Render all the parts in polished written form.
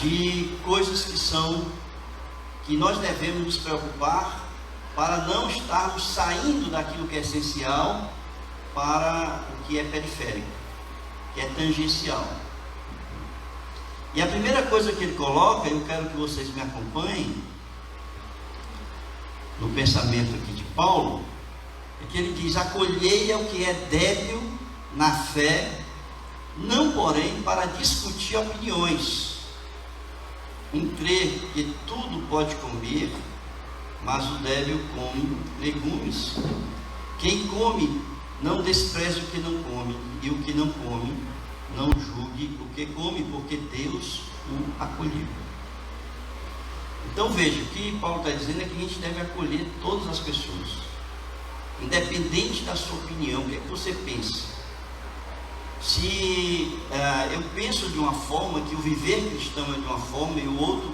de coisas que nós devemos nos preocupar para não estarmos saindo daquilo que é essencial para o que é periférico, que é tangencial. E a primeira coisa que ele coloca, eu quero que vocês me acompanhem no pensamento aqui de Paulo, é que ele diz: acolhei ao que é débil na fé, não porém para discutir opiniões, em crer que tudo pode comer, mas o débil come legumes. Quem come, não despreze o que não come, e o que não come, não julgue o que come, porque Deus o acolheu. Então veja, o que Paulo está dizendo é que a gente deve acolher todas as pessoas, independente da sua opinião. O que é que você pensa? Se eu penso de uma forma, que o viver cristão é de uma forma e o outro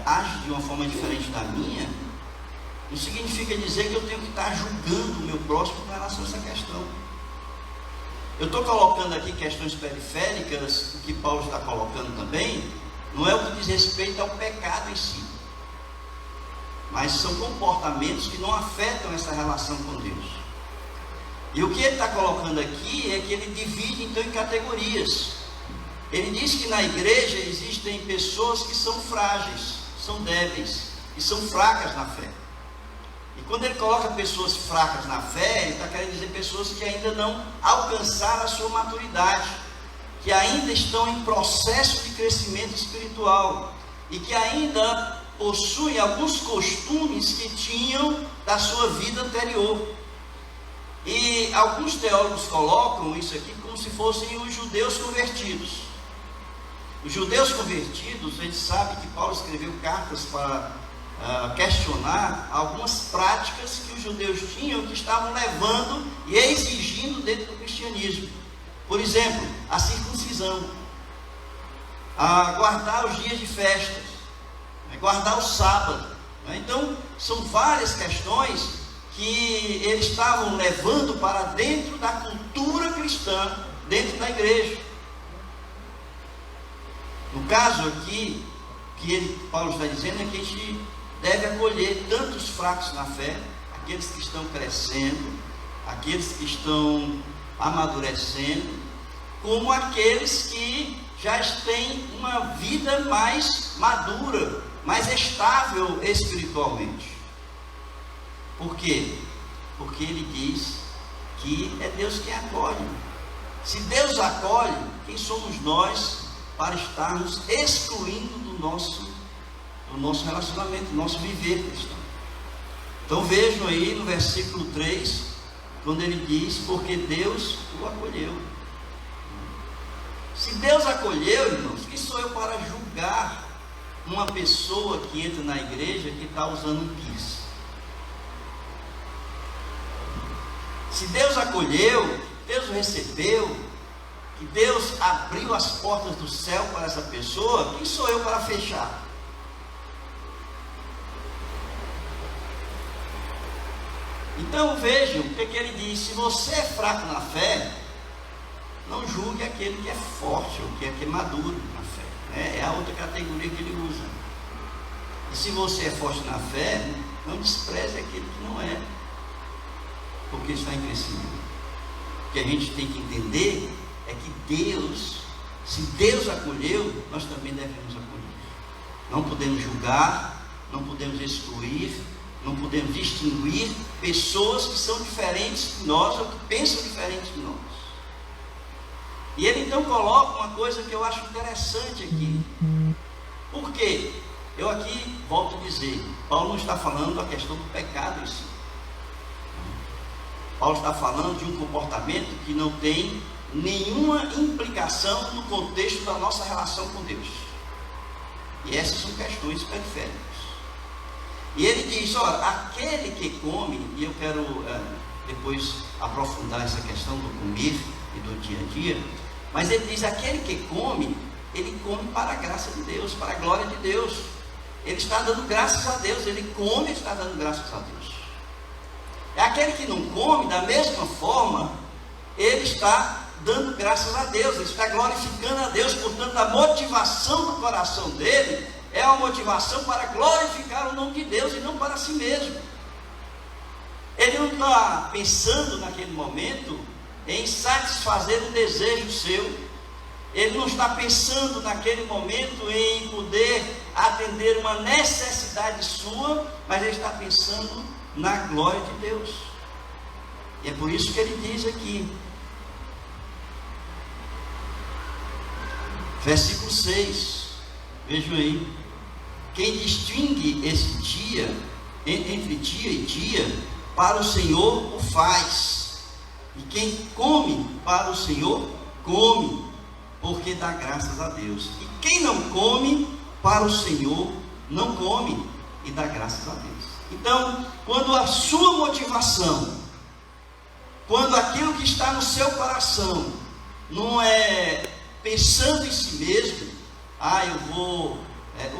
age de uma forma diferente da minha, não significa dizer que eu tenho que estar julgando o meu próximo com relação a essa questão. Eu estou colocando aqui questões periféricas, o que Paulo está colocando também, não é o que diz respeito ao pecado em si, mas são comportamentos que não afetam essa relação com Deus. E o que ele está colocando aqui é que ele divide então em categorias. Ele diz que na igreja existem pessoas que são frágeis, são débeis e são fracas na fé. E quando ele coloca pessoas fracas na fé, ele está querendo dizer pessoas que ainda não alcançaram a sua maturidade, que ainda estão em processo de crescimento espiritual e que ainda possuem alguns costumes que tinham da sua vida anterior. E alguns teólogos colocam isso aqui como se fossem os judeus convertidos. Os judeus convertidos, a gente sabe que Paulo escreveu cartas para questionar algumas práticas que os judeus tinham, que estavam levando e exigindo dentro do cristianismo. Por exemplo, a circuncisão, a guardar os dias de festas, guardar o sábado. Então, são várias questões que eles estavam levando para dentro da cultura cristã, dentro da igreja. No caso aqui, Paulo está dizendo é que a gente deve acolher tanto os fracos na fé, aqueles que estão crescendo, aqueles que estão amadurecendo, como aqueles que já têm uma vida mais madura, mais estável espiritualmente. Por quê? Porque ele diz que é Deus quem acolhe. Se Deus acolhe, quem somos nós para estarmos excluindo do nosso relacionamento, do nosso viver cristão? Então vejam aí no versículo 3, quando ele diz: porque Deus o acolheu. Se Deus acolheu, irmãos, quem sou eu para julgar uma pessoa que entra na igreja que está usando um piercing? Se Deus acolheu, Deus o recebeu, que Deus abriu as portas do céu para essa pessoa, quem sou eu para fechar? Então vejam o que ele diz: se você é fraco na fé, não julgue aquele que é forte, ou que é maduro na fé. É a outra categoria que ele usa. E se você é forte na fé, não despreze aquele que não é, porque está em crescimento. O que a gente tem que entender é que Deus, se Deus acolheu, nós também devemos acolher. Não podemos julgar, não podemos excluir, não podemos distinguir pessoas que são diferentes de nós ou que pensam diferente de nós. E ele então coloca uma coisa que eu acho interessante aqui. Por quê? Eu aqui volto a dizer, Paulo não está falando da questão do pecado em si. Paulo está falando de um comportamento que não tem nenhuma implicação no contexto da nossa relação com Deus. E essas são questões periféricas. E ele diz: olha, aquele que come, e eu quero depois aprofundar essa questão do comer e do dia a dia, mas ele diz: aquele que come, ele come para a graça de Deus, para a glória de Deus. Ele está dando graças a Deus, ele come e está dando graças a Deus. É aquele que não come, da mesma forma, ele está dando graças a Deus, ele está glorificando a Deus. Portanto, a motivação do coração dele é uma motivação para glorificar o nome de Deus e não para si mesmo. Ele não está pensando naquele momento em satisfazer um desejo seu. Ele não está pensando naquele momento em poder atender uma necessidade sua, mas ele está pensando na glória de Deus. E é por isso que ele diz aqui, versículo 6, vejam aí: quem distingue esse dia, entre dia e dia, para o Senhor o faz, e quem come para o Senhor, come, porque dá graças a Deus. E quem não come para o Senhor, não come e dá graças a Deus. Então, quando a sua motivação, quando aquilo que está no seu coração não é pensando em si mesmo, eu vou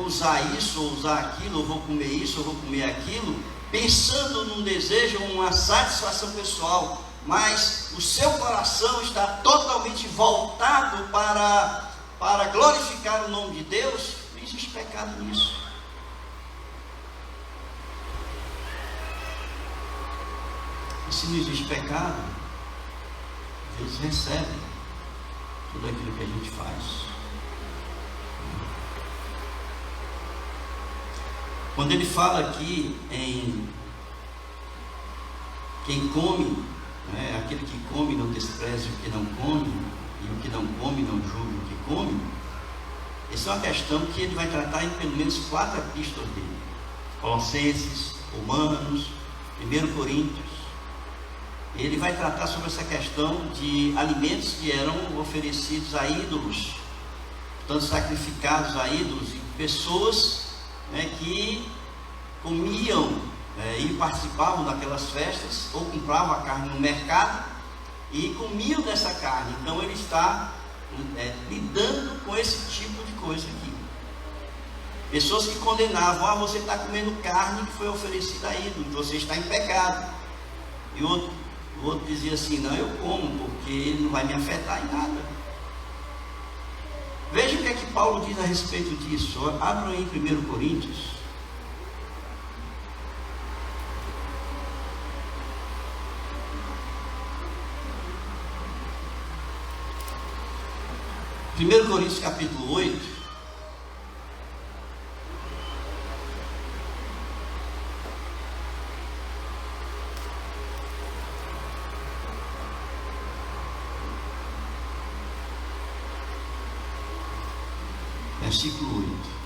usar isso, ou usar aquilo, ou vou comer isso, ou vou comer aquilo, pensando num desejo, uma satisfação pessoal, mas o seu coração está totalmente voltado para glorificar o nome de Deus, não existe pecado nisso. E se não existe pecado, Deus recebe tudo aquilo que a gente faz. Quando ele fala aqui em quem come, aquele que come não despreze o que não come, e o que não come não julgue o que come. Essa é uma questão que ele vai tratar em pelo menos 4 epístolas dele: Colossenses, Romanos, 1 Coríntios. Ele vai tratar sobre essa questão de alimentos que eram oferecidos a ídolos, portanto sacrificados a ídolos, e pessoas que comiam e participavam daquelas festas, ou compravam a carne no mercado e comiam dessa carne. Então ele está lidando com esse tipo de coisa aqui. Pessoas que condenavam: você está comendo carne que foi oferecida a ídolo, você está em pecado. E o outro dizia assim: não, eu como, porque ele não vai me afetar em nada. Veja o que é que Paulo diz a respeito disso. Abram aí em 1 Coríntios. Primeiro Coríntios capítulo 8, versículo 8.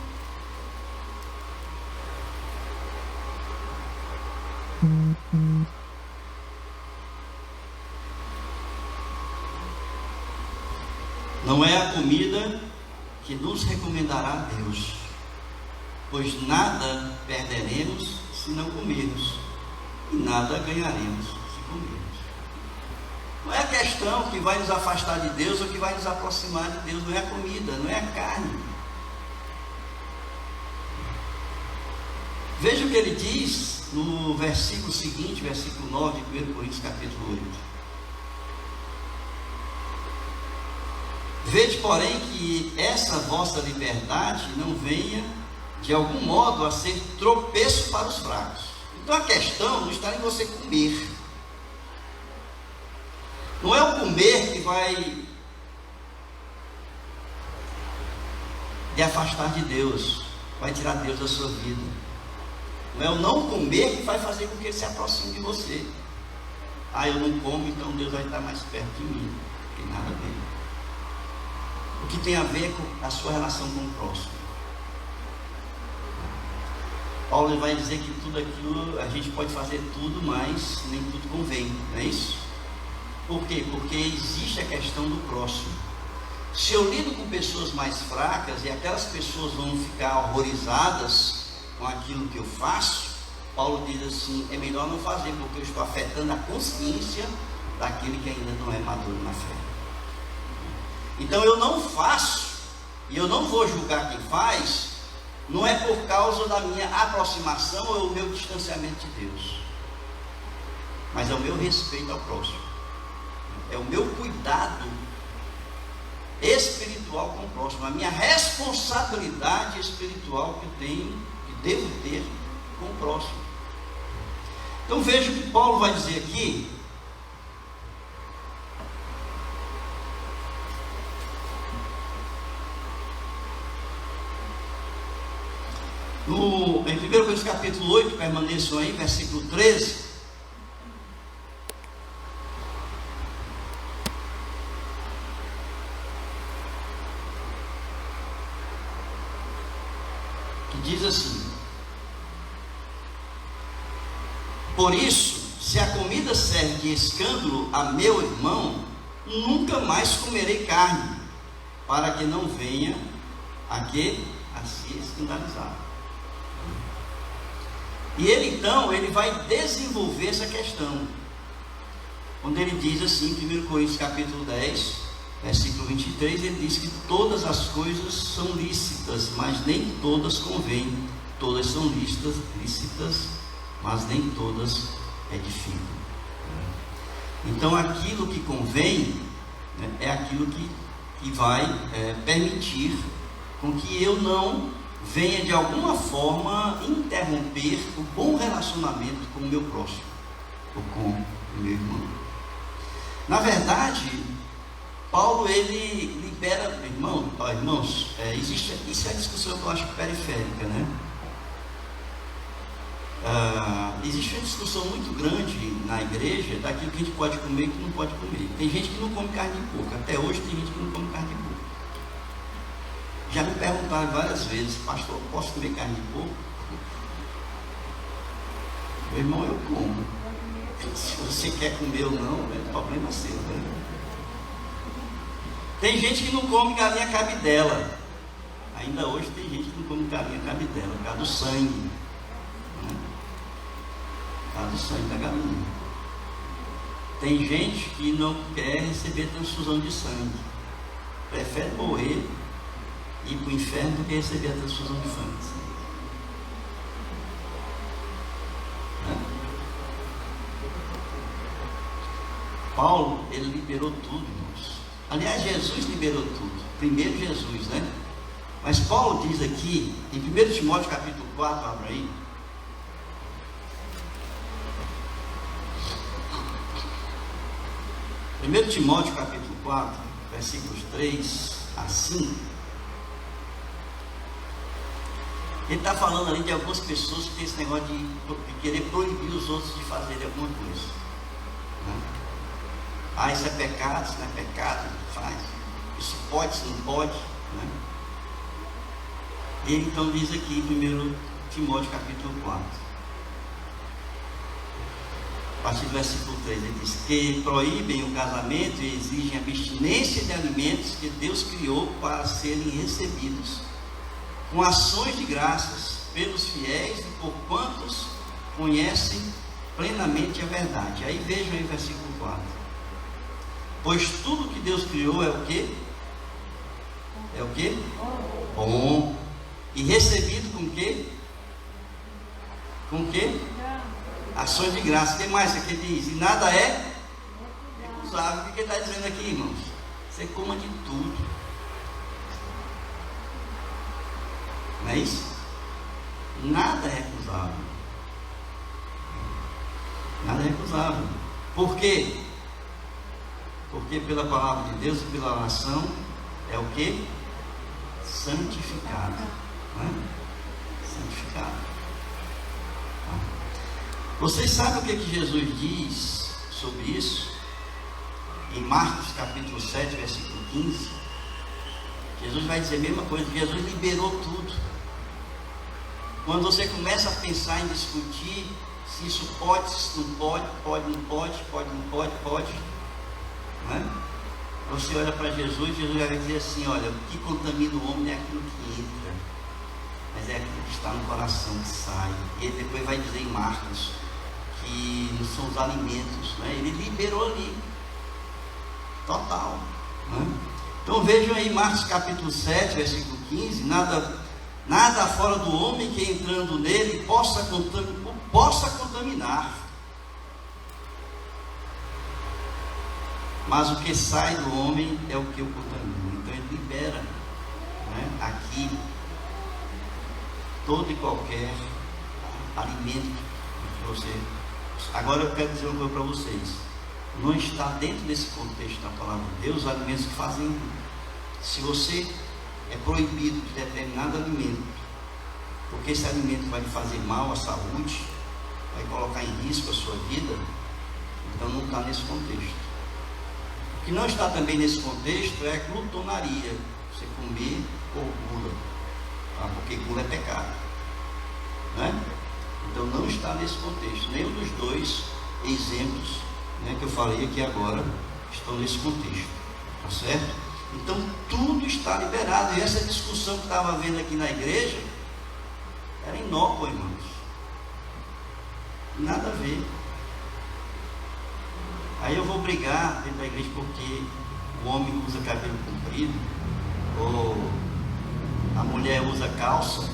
Não é a comida que nos recomendará a Deus, pois nada perderemos se não comermos, e nada ganharemos se comermos. Não é a questão que vai nos afastar de Deus ou que vai nos aproximar de Deus, não é a comida, não é a carne. Veja o que ele diz no versículo seguinte, versículo 9 de 1 Coríntios capítulo 8. Vede, porém, que essa vossa liberdade não venha de algum modo a ser tropeço para os fracos. Então a questão não está em você comer. Não é o comer que vai lhe afastar de Deus, vai tirar Deus da sua vida. Não é o não comer que vai fazer com que ele se aproxime de você. Eu não como, então Deus vai estar mais perto de mim. Não tem nada a ver. O que tem a ver com a sua relação com o próximo. Paulo vai dizer que tudo aquilo, a gente pode fazer tudo, mas nem tudo convém, não é isso? Por quê? Porque existe a questão do próximo. Se eu lido com pessoas mais fracas e aquelas pessoas vão ficar horrorizadas com aquilo que eu faço, Paulo diz assim: é melhor não fazer, porque eu estou afetando a consciência daquele que ainda não é maduro na fé. Então eu não faço, e eu não vou julgar quem faz, não é por causa da minha aproximação ou o meu distanciamento de Deus, mas é o meu respeito ao próximo. é o meu cuidado espiritual com o próximo, a minha responsabilidade espiritual que eu tenho, que devo ter com o próximo. Então veja o que Paulo vai dizer aqui. Em 1 Coríntios capítulo 8, permaneçam aí, versículo 13. Que diz assim: por isso, se a comida serve de escândalo a meu irmão, nunca mais comerei carne, para que não venha a se escandalizar. E ele então, ele vai desenvolver essa questão, quando ele diz assim, em 1 Coríntios capítulo 10, versículo 23, ele diz que todas as coisas são lícitas, mas nem todas convêm. Todas são lícitas, mas nem todas edificam. Então aquilo que convém, né, é aquilo que vai permitir com que eu não venha de alguma forma interromper o bom relacionamento com o meu próximo, ou com o meu irmão. Na verdade, Paulo, ele libera, irmãos, isso é a discussão que eu acho periférica, né? Existe uma discussão muito grande na igreja daquilo que a gente pode comer e que não pode comer. Tem gente que não come carne de porco, até hoje tem gente que não come carne de porco. Já me perguntaram várias vezes: pastor, posso comer carne de porco? Meu irmão, eu como. Se você quer comer ou não, é problema seu, né? Tem gente que não come galinha cabidela. Ainda hoje tem gente que não come galinha cabidela, por causa do sangue, né? Por causa do sangue da galinha. Tem gente que não quer receber transfusão de sangue, prefere morrer e ir para o inferno do que receber a transfusão de sangue. Paulo, ele liberou tudo, irmãos. Aliás, Jesus liberou tudo. Primeiro Jesus, né? Mas Paulo diz aqui, em 1 Timóteo capítulo 4, abra aí. Primeiro Timóteo capítulo 4, versículos 3 a 5. Ele está falando ali de algumas pessoas que têm esse negócio de querer proibir os outros de fazerem alguma coisa, né? Isso é pecado, isso não é pecado, faz. Isso pode, isso não pode, né? Ele então diz aqui em 1 Timóteo capítulo 4, a partir do versículo 3, ele diz que proíbem o casamento e exigem abstinência de alimentos que Deus criou para serem recebidos com ações de graças pelos fiéis e por quantos conhecem plenamente a verdade. Aí vejam aí o versículo 4. Pois tudo que Deus criou é o quê? É o quê? Bom. E recebido com o quê? Com o quê? Ações de graça. O que mais aqui diz? E nada é recusável. O que ele está dizendo aqui, irmãos? Você coma de tudo. Não é isso? Nada é recusável. Nada é recusável. Por quê? Porque pela palavra de Deus e pela oração é o que? Santificado. Né? Santificado. Vocês sabem o que Jesus diz sobre isso? Em Marcos capítulo 7, versículo 15. Jesus vai dizer a mesma coisa. Jesus liberou tudo. Quando você começa a pensar em discutir se isso pode, se isso não pode, pode, não pode, pode, não pode, pode, né? Você olha para Jesus, Jesus vai dizer assim: olha, o que contamina o homem não é aquilo que entra, mas é aquilo que está no coração que sai. E ele depois vai dizer em Marcos que não são os alimentos, né? Ele liberou ali, total, né? Então vejam aí Marcos capítulo 7, versículo 15: nada fora do homem que entrando nele possa contaminar. mas o que sai do homem é o que o contamina. Então ele libera, né, aqui todo e qualquer alimento que você... Agora eu quero dizer uma coisa para vocês. Não está dentro desse contexto da palavra de Deus alimentos que fazem mal. Se você é proibido de determinado alimento, porque esse alimento vai lhe fazer mal à saúde, vai colocar em risco a sua vida, então não está nesse contexto. O que não está também nesse contexto é a glutonaria, você comer por gula, tá? Porque gula é pecado, né? Então não está nesse contexto. Nenhum dos dois exemplos, né, que eu falei aqui agora estão nesse contexto, tá certo? Então tudo está liberado. E essa discussão que estava havendo aqui na igreja era inócua, irmãos, nada a ver. Aí eu vou brigar dentro da igreja porque o homem usa cabelo comprido, ou a mulher usa calça,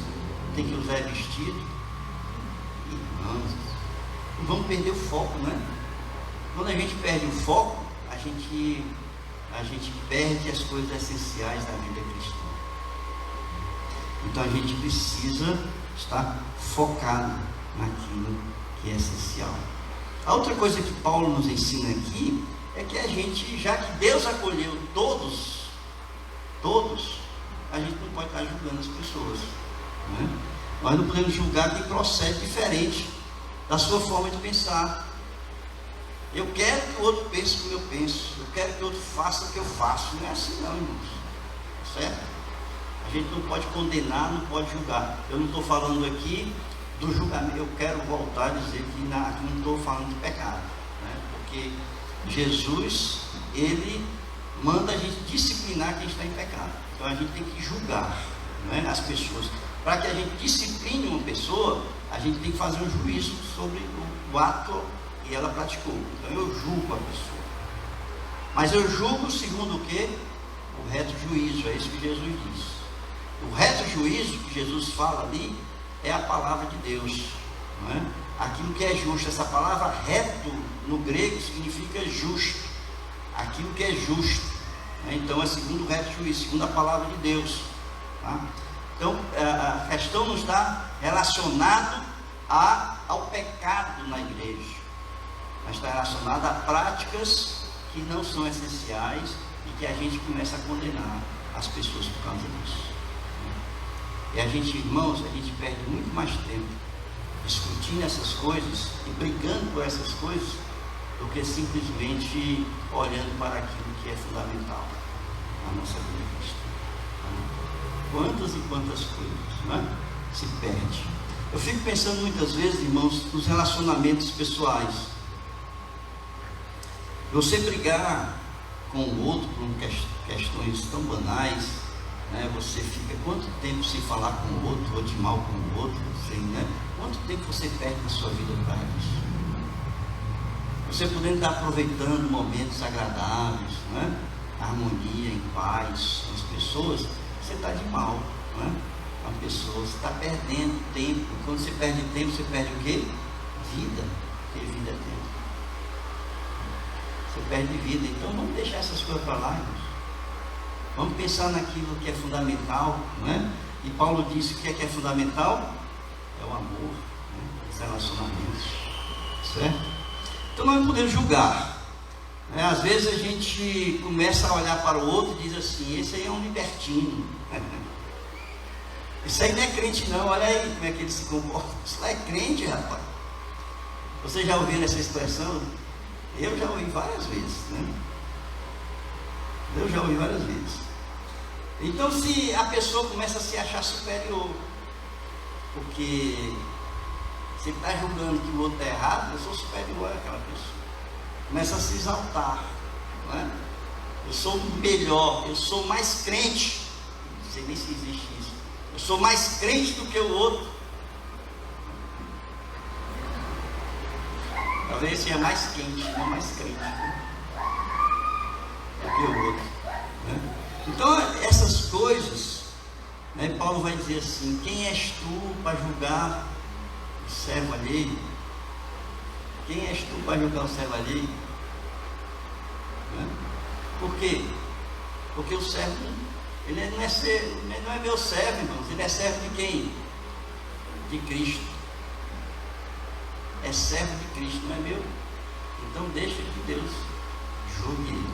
tem que usar vestido. Irmãos, e vamos perder o foco, né? Quando a gente perde o foco, a gente perde as coisas essenciais da vida cristã. Então a gente precisa estar focado naquilo que é essencial. A outra coisa que Paulo nos ensina aqui é que a gente, já que Deus acolheu todos, a gente não pode estar julgando as pessoas, né? Nós não podemos julgar quem procede diferente da sua forma de pensar. Eu quero que o outro pense como eu penso, eu quero que o outro faça o que eu faço. Não é assim não, irmãos, certo? A gente não pode condenar, não pode julgar. Eu não estou falando aqui do julgamento. Eu quero voltar a dizer que aqui não estou falando de pecado, né? Porque Jesus, ele manda a gente disciplinar quem está em pecado. Então a gente tem que julgar, né, as pessoas. Para que a gente discipline uma pessoa, a gente tem que fazer um juízo sobre o ato que ela praticou. Então eu julgo a pessoa, mas eu julgo segundo o quê? O reto juízo. É isso que Jesus diz. O reto juízo que Jesus fala ali é a palavra de Deus, não é? Aquilo que é justo. Essa palavra reto no grego significa justo, aquilo que é justo, né? Então é segundo o reto juízo, segundo a palavra de Deus, tá? Então a questão não está relacionada ao pecado na igreja, mas está relacionada a práticas que não são essenciais e que a gente começa a condenar as pessoas por causa disso. E a gente, irmãos, a gente perde muito mais tempo discutindo essas coisas e brigando por essas coisas do que simplesmente olhando para aquilo que é fundamental na nossa vida cristã. Quantas e quantas coisas, né, se perde. Eu fico pensando muitas vezes, irmãos, nos relacionamentos pessoais. Você brigar com o outro por questões tão banais, né? Você fica quanto tempo sem falar com o outro, ou de mal com o outro, assim, né? Quanto tempo você perde na sua vida para isso? Você podendo estar aproveitando momentos agradáveis, né? Harmonia, em paz com as pessoas, você está de mal, né? Com a pessoa, você está perdendo tempo. Quando você perde tempo, você perde o quê? Vida, porque vida é tempo. Você perde vida. Então vamos deixar essas coisas para lá, irmãos. Vamos pensar naquilo que é fundamental, né? E Paulo disse que é fundamental? É o amor, né? Os relacionamentos, certo? Então nós não podemos julgar, né? Às vezes a gente começa a olhar para o outro e diz assim: esse aí é um libertino, esse aí não é crente não, olha aí como é que ele se comporta. Isso lá é crente, rapaz. Vocês já ouviram essa expressão? Eu já ouvi várias vezes, né? Eu já ouvi várias vezes. Então, se a pessoa começa a se achar superior, porque você está julgando que o outro está errado, eu sou superior àquela pessoa, começa a se exaltar, não é? Eu sou melhor, eu sou mais crente, não sei nem se existe isso, eu sou mais crente do que o outro. Talvez seja mais quente, não mais crente, né? Do que o outro, né? Então essas coisas, né, Paulo vai dizer assim: quem és tu para julgar o servo alheio? Quem és tu para julgar o servo alheio? Né? Por quê? Porque o servo, ele não é meu servo, irmãos. Ele é servo de quem? De Cristo. É servo de Cristo, não é meu. Então deixa que Deus julgue ele.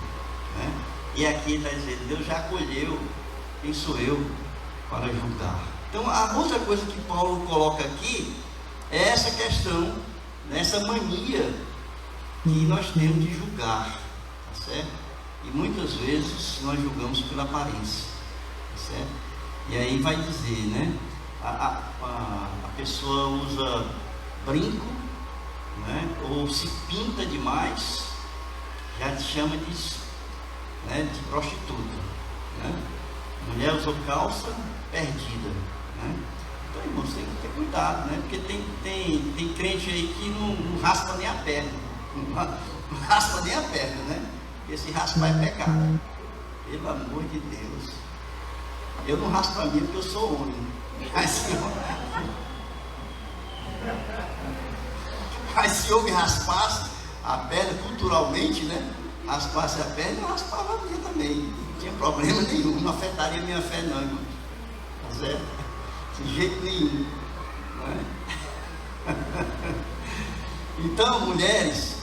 Né? E aqui está dizendo, Deus já acolheu, quem sou eu para julgar? Então a outra coisa que Paulo coloca aqui é essa questão, essa mania que nós temos de julgar, tá certo? E muitas vezes nós julgamos pela aparência, tá certo? E aí vai dizer, né? A pessoa usa brinco, né? Ou se pinta demais, já chama de prostituta, né? Mulher usou calça perdida, né? Então, irmãos, tem que ter cuidado, né? Porque tem crente aí que não raspa nem a perna, não raspa nem a perna, né? Porque se raspar é pecado. Pelo amor de Deus, eu não raspo a minha porque eu sou homem, mas se eu me raspasse a perna culturalmente, né? Raspasse a perna, eu raspava a minha também, não tinha problema nenhum, não afetaria a minha fé não, irmão. Tá certo? De jeito nenhum, não é? Então, mulheres,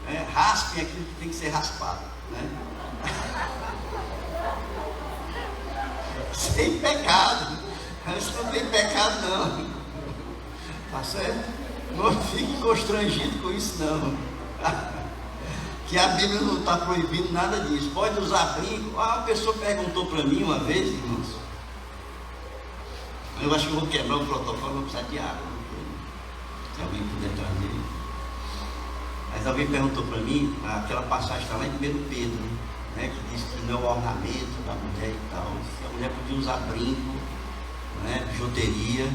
né, raspem aquilo que tem que ser raspado, né? Sem pecado, isso não tem pecado não, tá certo? Não fique constrangido com isso não, que a Bíblia não está proibindo nada disso. Pode usar brinco. Uma pessoa perguntou para mim uma vez, irmãos, eu acho que eu vou quebrar o protocolo, vou precisar de água, se alguém puder trazer. Mas alguém perguntou para mim, aquela passagem está lá em 1 Pedro, né, que diz que não é o ornamento da mulher e tal, se a mulher podia usar brinco, né, bijuteria.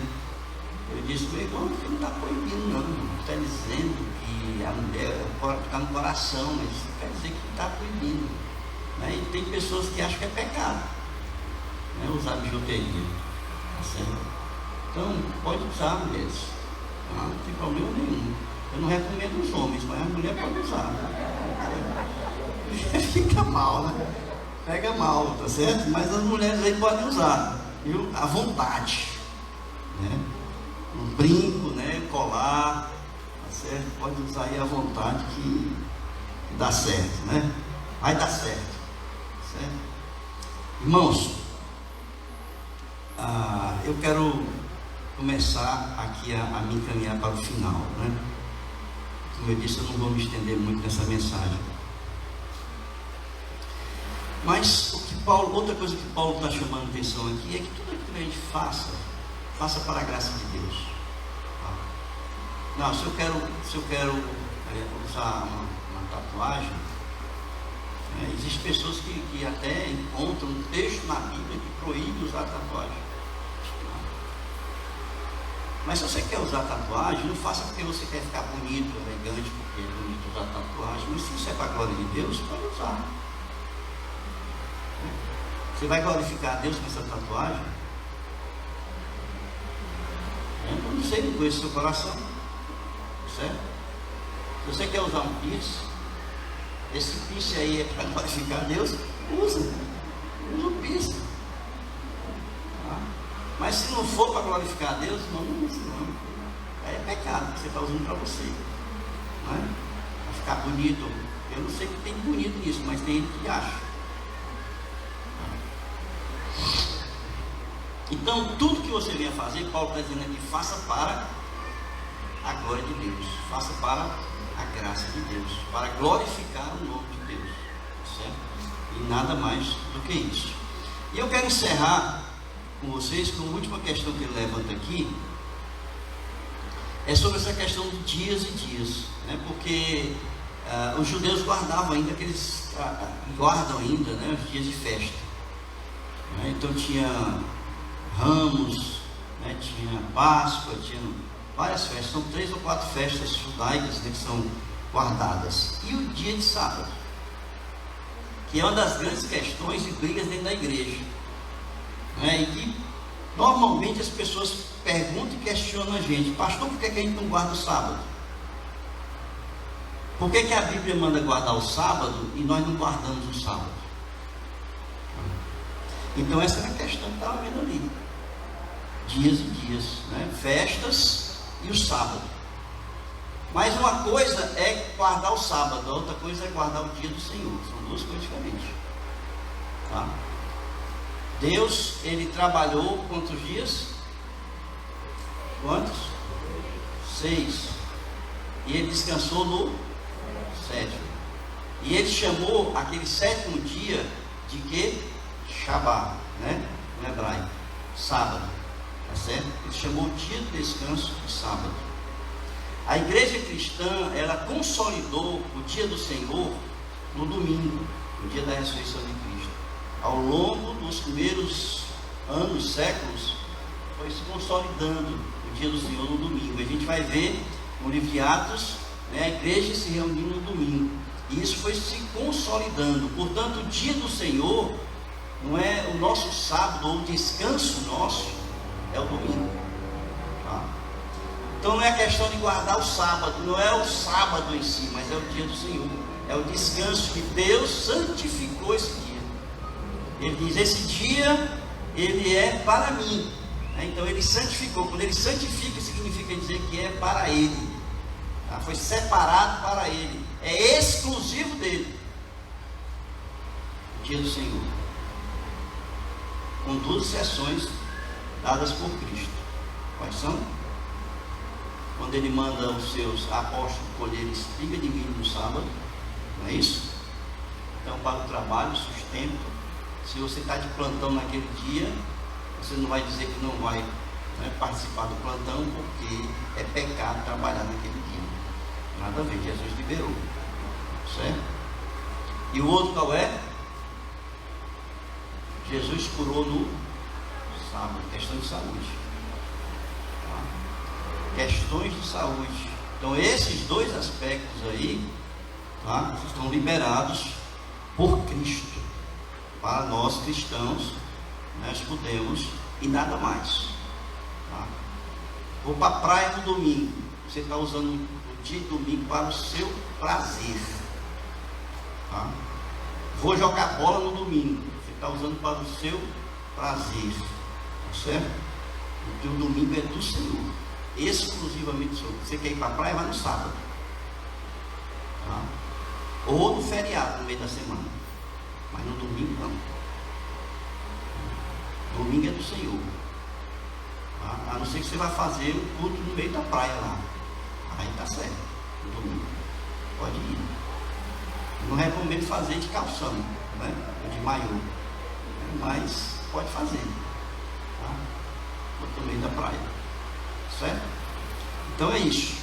Eu disse, meu irmão, você não está proibindo não, está dizendo que a mulher está no coração, mas não quer dizer que está proibindo, né? E tem pessoas que acham que é pecado, né, usar bijuteria, tá certo? Então, pode usar, mulheres, não tem problema nenhum. Eu não recomendo os homens, mas a mulher pode usar. Fica mal, né? Pega mal, tá certo? Mas as mulheres aí podem usar, viu? À vontade, né? Um brinco, né? Colar, tá certo? Pode usar aí à vontade que dá certo, né? Vai dar certo, certo? Irmãos, eu quero começar aqui a me encaminhar para o final, né? Como eu disse, eu não vou me estender muito nessa mensagem. Mas outra coisa que Paulo está chamando a atenção aqui é que tudo aquilo que a gente faça para a graça de Deus. Não, se eu quero usar uma tatuagem, existem pessoas que até encontram um texto na Bíblia que proíbe usar tatuagem. Mas se você quer usar tatuagem, não faça porque você quer ficar bonito, elegante, porque é bonito usar tatuagem. Mas se isso é para a glória de Deus, pode usar. Você vai glorificar a Deus com essa tatuagem? Eu não sei, não conheço seu coração, certo? Se você quer usar um piercing, esse piercing aí é para glorificar a Deus, usa o piercing. Mas se não for para glorificar a Deus, não use não. É pecado que você está usando para você, não é? Para ficar bonito. Eu não sei o que tem bonito nisso, mas tem gente que acha. Então, tudo que você venha fazer, Paulo está dizendo aqui, faça para a glória de Deus, faça para a graça de Deus, para glorificar o nome de Deus, certo? E nada mais do que isso. E eu quero encerrar com vocês com a última questão que ele levanta aqui, é sobre essa questão de dias e dias, né? Porque os judeus guardavam ainda guardam ainda, né, os dias de festa, né? Então tinha Ramos, né, tinha Páscoa, tinha várias festas, são 3 ou 4 festas judaicas, né, que são guardadas, e o dia de sábado, que é uma das grandes questões e brigas dentro da igreja, né, e que normalmente as pessoas perguntam e questionam a gente: pastor, por que a gente não guarda o sábado? Por que a Bíblia manda guardar o sábado e nós não guardamos o sábado? Então essa é a questão que estava vendo ali. Dias e dias, né? Festas e o sábado. Mas uma coisa é guardar o sábado, a outra coisa é guardar o dia do Senhor. São duas coisas diferentes. Tá? Deus, Ele trabalhou quantos dias? Quantos? 6. E Ele descansou no 7º. E Ele chamou aquele 7º dia de quê? Shabbat, né? No hebraico, sábado. Tá certo? Ele chamou o dia de descanso de sábado. A igreja cristã, ela consolidou o dia do Senhor no domingo, no dia da ressurreição de Cristo. Ao longo dos primeiros anos, séculos, foi se consolidando o dia do Senhor no domingo. A gente vai ver no livro de Atos, né, a igreja se reunindo no domingo. E isso foi se consolidando. Portanto, o dia do Senhor não é o nosso sábado ou o descanso nosso, é o domingo. Tá? Então não é questão de guardar o sábado, não é o sábado em si, mas é o dia do Senhor. É o descanso que Deus santificou esse dia. Ele diz, esse dia, ele é para mim. Então ele santificou. Quando ele santifica, significa dizer que é para ele. Tá? Foi separado para ele. É exclusivo dele. O dia do Senhor. Com 12 sessões dadas por Cristo. Quais são? Quando ele manda os seus apóstolos colher espiga de milho no sábado. Não é isso? Então, para o trabalho, sustento. Se você está de plantão naquele dia, você não vai dizer que não vai, né, participar do plantão, porque é pecado trabalhar naquele dia. Nada a ver, Jesus liberou. Certo? E o outro qual é? Jesus curou no sábado, questão de saúde. Tá? Questões de saúde. Então esses dois aspectos aí, tá, estão liberados por Cristo. Para nós cristãos, nós podemos e nada mais. Tá? Vou para a praia no domingo. Você está usando o dia de domingo para o seu prazer. Tá? Vou jogar bola no domingo. Você está usando para o seu prazer. Tá certo? Porque o domingo é do Senhor. Exclusivamente do Senhor. Você quer ir para a praia, vai no sábado. Tá? Ou no feriado, no meio da semana. Mas no domingo não. Domingo é do Senhor. Tá? A não ser que você vá fazer o culto no meio da praia lá. Aí está certo. No domingo. Pode ir. Não recomendo fazer de calção, né? Ou de maiô. Mas pode fazer. Tá? No meio da praia. Certo? Então é isso.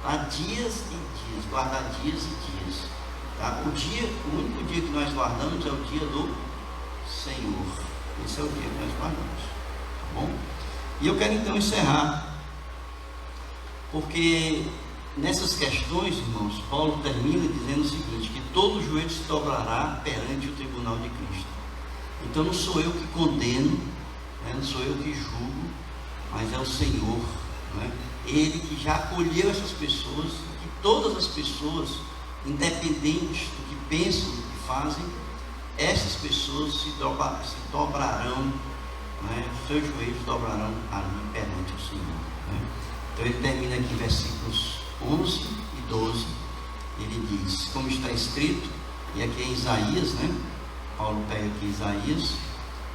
Tá? Dias e dias. Guardar dias e dias. Tá? O único dia que nós guardamos é o dia do Senhor. Esse é o dia que nós guardamos. Tá bom? E eu quero então encerrar. Porque nessas questões, irmãos, Paulo termina dizendo o seguinte: que todo joelho se dobrará perante o tribunal de Cristo. Então não sou eu que condeno, né? Não sou eu que julgo, mas é o Senhor, né? Ele que já acolheu essas pessoas, que todas as pessoas, independente do que pensam, do que fazem, essas pessoas se dobrarão, né? Seus joelhos dobrarão ali perante o Senhor, né? Então ele termina aqui versículos 11 e 12. Ele diz, como está escrito, e aqui é Isaías, né? Paulo pega aqui Isaías: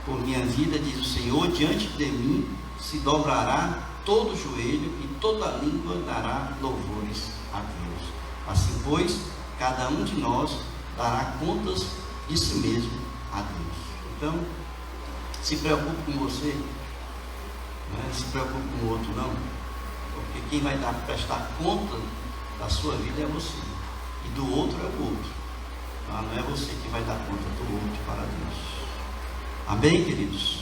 por minha vida, diz o Senhor, diante de mim se dobrará todo joelho e toda língua dará louvores a Deus. Assim, pois, cada um de nós dará contas de si mesmo a Deus. Então, se preocupe com você, né? Se preocupe com o outro não, porque quem vai prestar conta da sua vida é você, e do outro é o outro. Tá? Não é você que vai dar conta do outro para Deus. Amém, queridos?